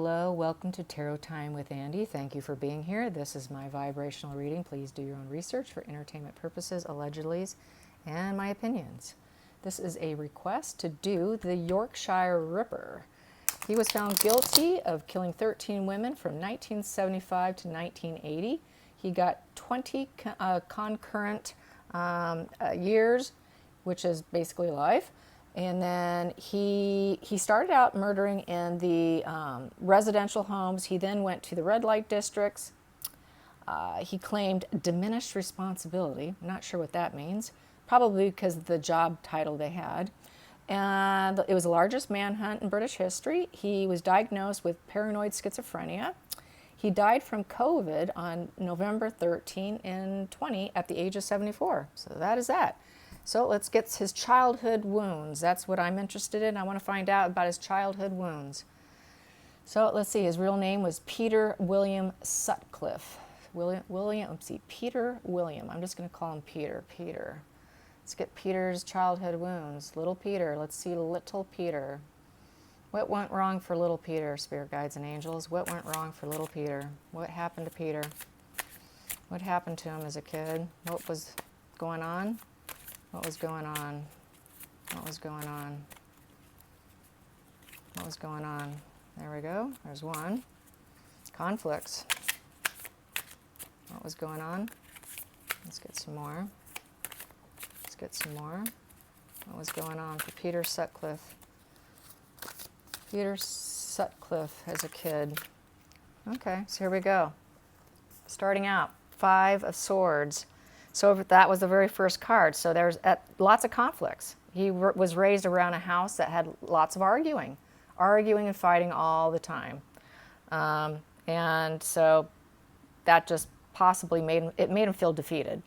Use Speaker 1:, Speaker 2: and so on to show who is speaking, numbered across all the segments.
Speaker 1: hello. Welcome to Tarot Time with Andy. Thank you for being here. This is my vibrational reading. Please do your own research for entertainment purposes, allegedlys, and my opinions. This is a request to do the Yorkshire Ripper. He was found guilty of killing 13 women from 1975 to 1980. He got 20 concurrent years, which is basically life. And then he started out murdering in the residential homes. He then went to the red light districts. He claimed diminished responsibility. I'm not sure what that means. Probably because of the job title they had. And it was the largest manhunt in British history. He was diagnosed with paranoid schizophrenia. He died from COVID on November 13 and 20 at the age of 74. So that is that. So let's get his childhood wounds. That's what I'm interested in. I want to find out about his childhood wounds. So let's see. His real name was Peter William Sutcliffe. Peter William. I'm just going to call him Peter. Peter. Let's get Peter's childhood wounds. Little Peter. Let's see little Peter. What went wrong for little Peter, spirit guides and angels? What went wrong for little Peter? What happened to Peter? What happened to him as a kid? What was going on? What was going on? What was going on? What was going on? There we go. There's one. Conflicts. What was going on? Let's get some more. Let's get some more. What was going on for Peter Sutcliffe? Peter Sutcliffe as a kid. Okay, so here we go. Starting out, 5 of Swords. So that was the very first card. So there's lots of conflicts. He was raised around a house that had lots of arguing and fighting all the time. And so that just possibly made him feel defeated.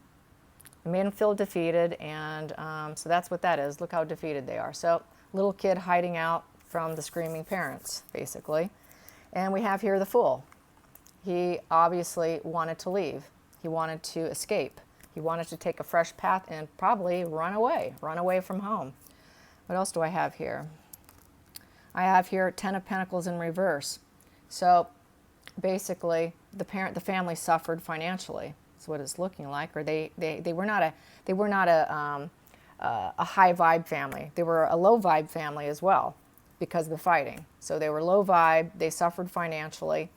Speaker 1: It made him feel defeated, and so that's what that is. Look how defeated they are. So little kid hiding out from the screaming parents, basically. And we have here the Fool. He obviously wanted to leave. He wanted to escape. He wanted to take a fresh path and probably run away from home. What else do I have here? I have here 10 of Pentacles in reverse. So basically, the family suffered financially. That's what it's looking like. Or they were not a high vibe family. They were a low vibe family as well because of the fighting. So they were low vibe. They suffered financially.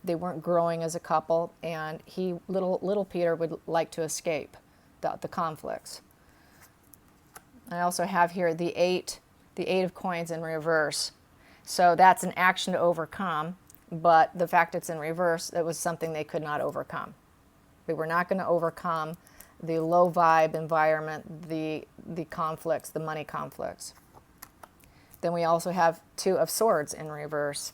Speaker 1: They weren't growing as a couple, and little Peter would like to escape the conflicts. I also have here the eight of Coins in reverse. So that's an action to overcome, but the fact it's in reverse, it was something they could not overcome. They were not going to overcome the low vibe environment, the conflicts, the money conflicts. Then we also have 2 of Swords in reverse.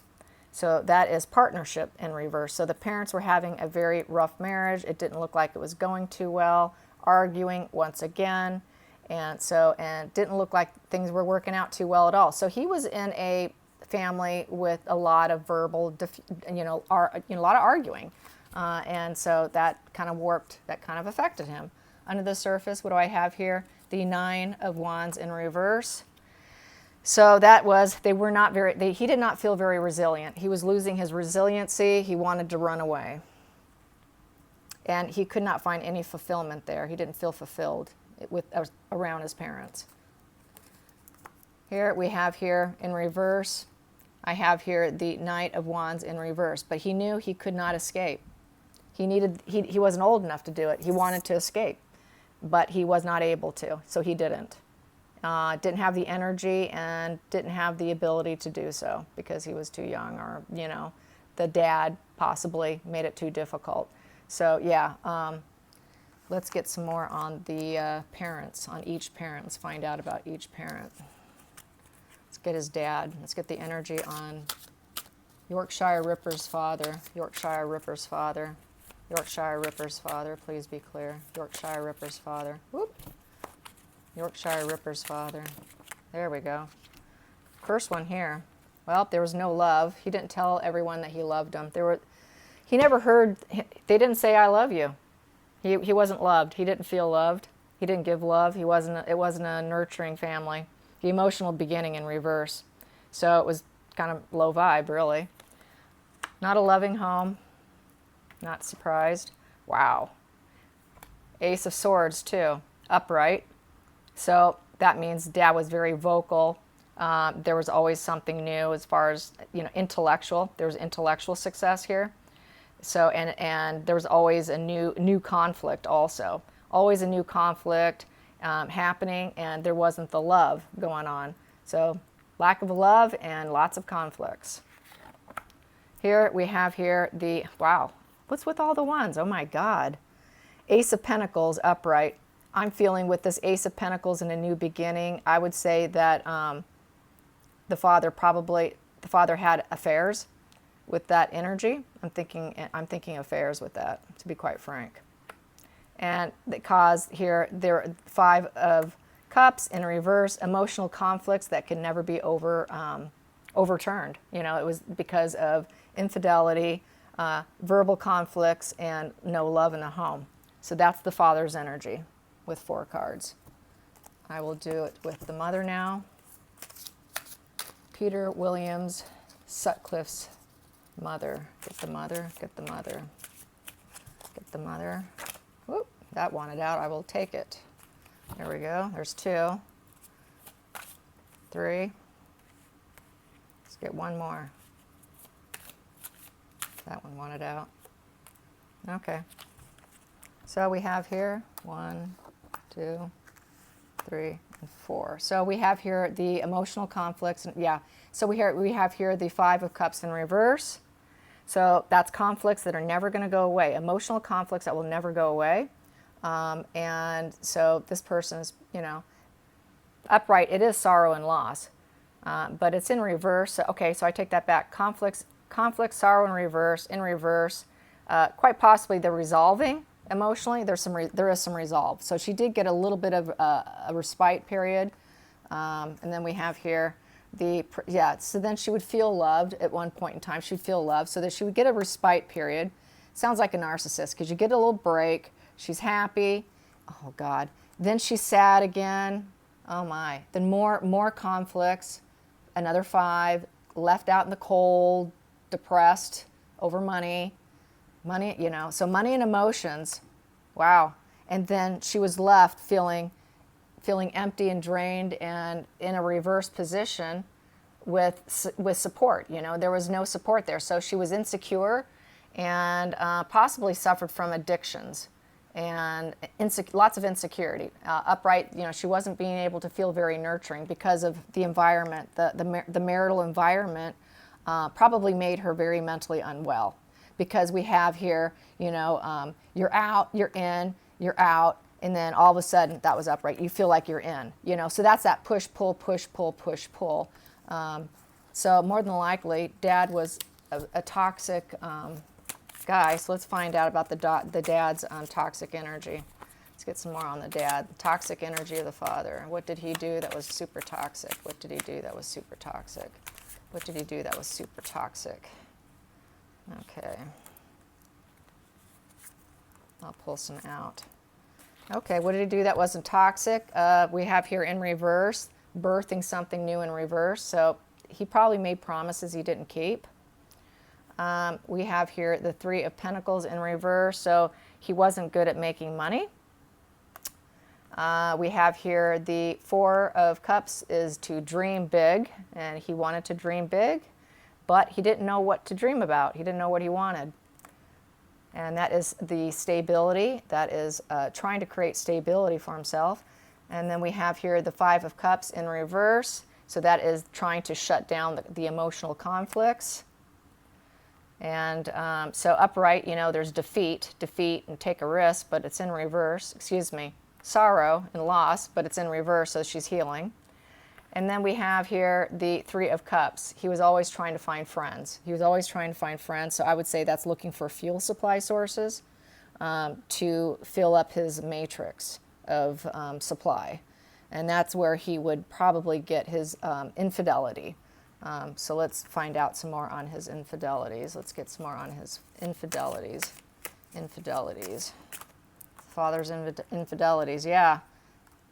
Speaker 1: So that is partnership in reverse. So the parents were having a very rough marriage. It didn't look like it was going too well, arguing once again. And didn't look like things were working out too well at all. So he was in a family with a lot of verbal, a lot of arguing. And so that kind of affected him. Under the surface, what do I have here? The 9 of Wands in reverse. So he did not feel very resilient. He was losing his resiliency. He wanted to run away. And he could not find any fulfillment there. He didn't feel fulfilled around his parents. Here we have here in reverse, I have here the Knight of Wands in reverse, but he knew he could not escape. He wasn't old enough to do it. He wanted to escape, but he was not able to, so he didn't. Didn't have the energy and didn't have the ability to do so because he was too young, or the dad possibly made it too difficult. So yeah, let's get some more on the parents, on each parent. Let's find out about each parent. Let's get his dad. Let's get the energy on Yorkshire Ripper's father. Yorkshire Ripper's father. Yorkshire Ripper's father, please be clear. Yorkshire Ripper's father. Whoop. Yorkshire Ripper's father. There we go. First one here. Well, there was no love. He didn't tell everyone that he loved them. He never heard, they didn't say, I love you. He wasn't loved. He didn't feel loved. He didn't give love. It wasn't a nurturing family. The emotional beginning in reverse. So it was kind of low vibe, really. Not a loving home. Not surprised. Wow. Ace of Swords too, upright. So that means dad was very vocal. There was always something new as far as, intellectual. There was intellectual success here. So, and there was always a new conflict also. Always a new conflict happening, and there wasn't the love going on. So lack of love and lots of conflicts. Here we have wow, what's with all the ones? Oh my God. Ace of Pentacles upright. I'm feeling with this Ace of Pentacles in a new beginning, I would say that the father had affairs with that energy. I'm thinking affairs with that, to be quite frank. And that caused there 5 of Cups in reverse, emotional conflicts that can never be overturned. It was because of infidelity, verbal conflicts, and no love in the home. So that's the father's energy with 4 cards. I will do it with the mother now. Peter Williams Sutcliffe's mother. Get the mother, get the mother, get the mother. Whoop, that wanted out. I will take it. There we go. There's 2. 3. Let's get one more. That one wanted out. Okay. So we have here 1, 2, 3, and 4. So we have here the emotional conflicts. Yeah. So we have here the 5 of Cups in reverse. So that's conflicts that are never going to go away. Emotional conflicts that will never go away. And so this person's, upright. It is sorrow and loss, but it's in reverse. So, okay, so I take that back. Conflicts, sorrow in reverse. Quite possibly they're resolving emotionally. There is some resolve. So she did get a little bit of a respite period, and then we have here so then she would feel loved at one point in time. She'd feel loved, so that she would get a respite period. Sounds like a narcissist, because you get a little break. She's happy. Oh God. Then she's sad again. Oh my. Then more conflicts. Another 5. Left out in the cold, depressed over money. So money and emotions. Wow. And then she was left feeling empty and drained and in a reverse position with support. There was no support there. So she was insecure and possibly suffered from addictions and lots of insecurity. Upright, she wasn't being able to feel very nurturing because of the environment. The marital environment probably made her very mentally unwell, because we have here, you're out, you're in, you're out, and then all of a sudden that was upright. You feel like you're in, so that's that push, pull, push, pull, push, pull. So more than likely, dad was a toxic guy. So let's find out about the dad's toxic energy. Let's get some more on the dad. Toxic energy of the father. What did he do that was super toxic? What did he do that was super toxic? What did he do that was super toxic? Okay. I'll pull some out. Okay, what did he do that wasn't toxic? We have here in reverse, birthing something new in reverse. So he probably made promises he didn't keep. We have here the 3 of Pentacles in reverse, so he wasn't good at making money. We have here the 4 of Cups is to dream big, and he wanted to dream big, but he didn't know what to dream about. He didn't know what he wanted. And that is the stability. That is trying to create stability for himself. And then we have here the 5 of Cups in reverse, so that is trying to shut down the emotional conflicts. And so upright, there's defeat and take a risk, but it's in reverse. Sorrow and loss, but it's in reverse, so she's healing. And then we have here the 3 of Cups. He was always trying to find friends. So I would say that's looking for fuel supply sources to fill up his matrix of supply. And that's where he would probably get his infidelity. So let's find out some more on his infidelities. Let's get some more on his infidelities. Father's infidelities, yeah.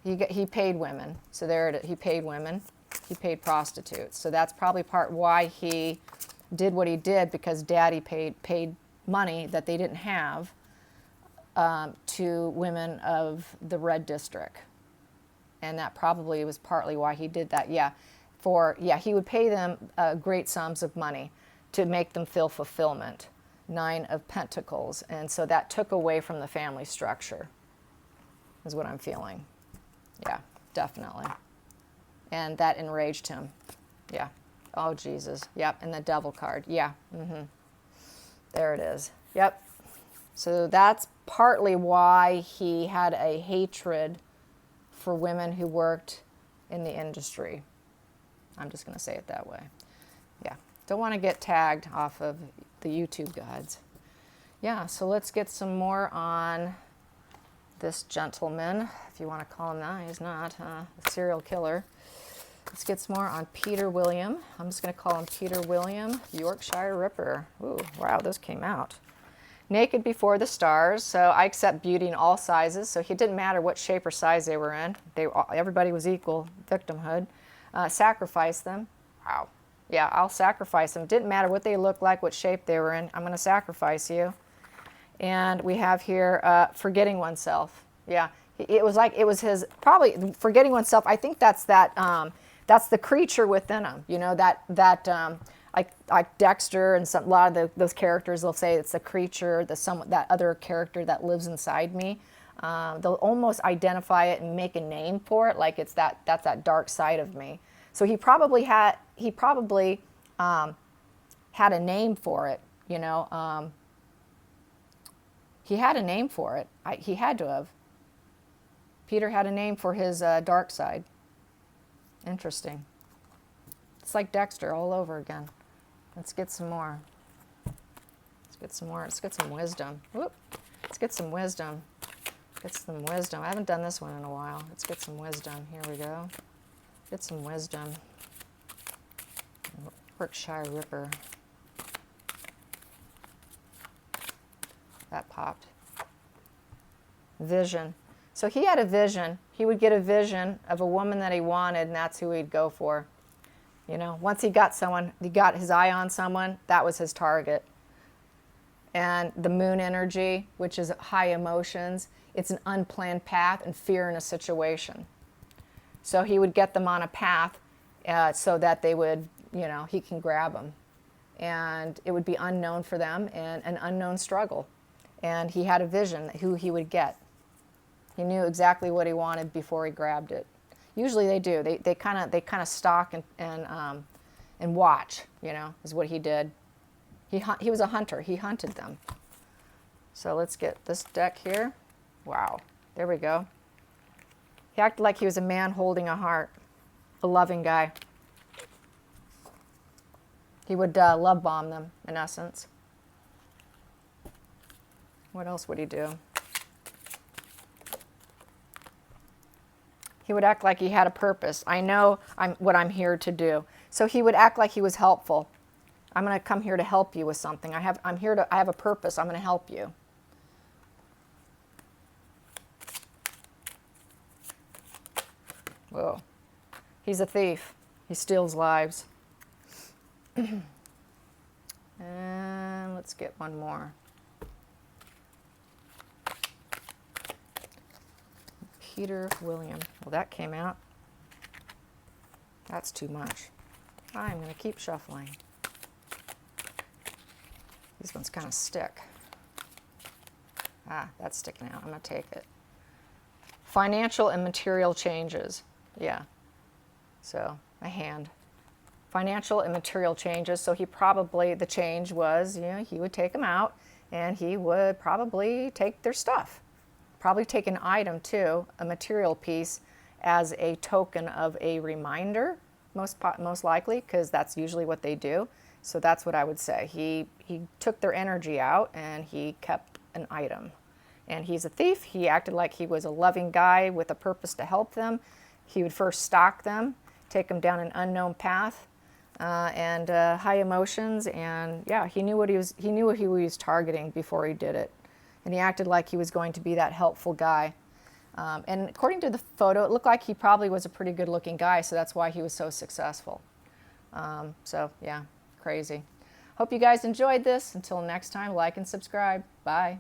Speaker 1: He paid women. So he paid women. He paid prostitutes. So that's probably part why he did what he did because Daddy paid money that they didn't have to women of the red district. And that probably was partly why he did that. He would pay them great sums of money to make them feel fulfillment. 9 of Pentacles. And so that took away from the family structure, is what I'm feeling. Yeah, definitely. And that enraged him. Yeah. Oh, Jesus. Yep. And the Devil card. Yeah. There it is. Yep. So that's partly why he had a hatred for women who worked in the industry. I'm just going to say it that way. Yeah. Don't want to get tagged off of the YouTube gods. Yeah, so let's get some more on this gentleman, if you want to call him that. He's not a serial killer. Let's get some more on Peter William. I'm just going to call him Peter William, Yorkshire Ripper. Ooh, wow, those came out. Naked before the stars. So I accept beauty in all sizes. So it didn't matter what shape or size they were in. Everybody was equal. Victimhood. Sacrifice them. Wow. Yeah, I'll sacrifice them. Didn't matter what they looked like, what shape they were in. I'm going to sacrifice you. And we have here forgetting oneself. Yeah, it was his, probably forgetting oneself. I think that's that's the creature within him. You know, like Dexter and a lot of those characters, they'll say it's the creature, that other character that lives inside me. They'll almost identify it and make a name for it, like that's that dark side of me. So he probably had a name for it, you know. He had a name for it. He had to have. Peter had a name for his dark side. Interesting. It's like Dexter all over again. Let's get some more. Let's get some more. Let's get some wisdom. Whoop. Let's get some wisdom. Get some wisdom. I haven't done this one in a while. Let's get some wisdom. Here we go. Get some wisdom. Yorkshire Ripper. That popped. Vision. So he had a vision. He would get a vision of a woman that he wanted, and that's who he'd go for. You know, once he got his eye on someone, that was his target. And the moon energy, which is high emotions, it's an unplanned path and fear in a situation. So he would get them on a path so that they would, you know, he can grab them. And it would be unknown for them and an unknown struggle. And he had a vision who he would get. He knew exactly what he wanted before he grabbed it. Usually they do. They kind of stalk and watch. You know, is what he did. He was a hunter. He hunted them. So let's get this deck here. Wow. There we go. He acted like he was a man holding a heart, a loving guy. He would love bomb them, in essence. What else would he do? He would act like he had a purpose. I know what I'm here to do. So he would act like he was helpful. I'm going to come here to help you with something. I have a purpose. I'm going to help you. Whoa. He's a thief. He steals lives. And let's get one more. Peter William. Well, that came out. That's too much. I'm going to keep shuffling. These ones kind of stick. Ah, that's sticking out. I'm going to take it. Financial and material changes. Yeah. So, a hand. Financial and material changes. So the change was, you know, he would take them out and he would probably take their stuff. Probably take an item too, a material piece, as a token of a reminder, most likely, because that's usually what they do. So that's what I would say. He took their energy out and he kept an item. And he's a thief. He acted like he was a loving guy with a purpose to help them. He would first stalk them, take them down an unknown path, and high emotions. And yeah, he knew what he was targeting before he did it. And he acted like he was going to be that helpful guy. And according to the photo, it looked like he probably was a pretty good-looking guy, so that's why he was so successful. So, yeah, crazy. Hope you guys enjoyed this. Until next time, like and subscribe. Bye.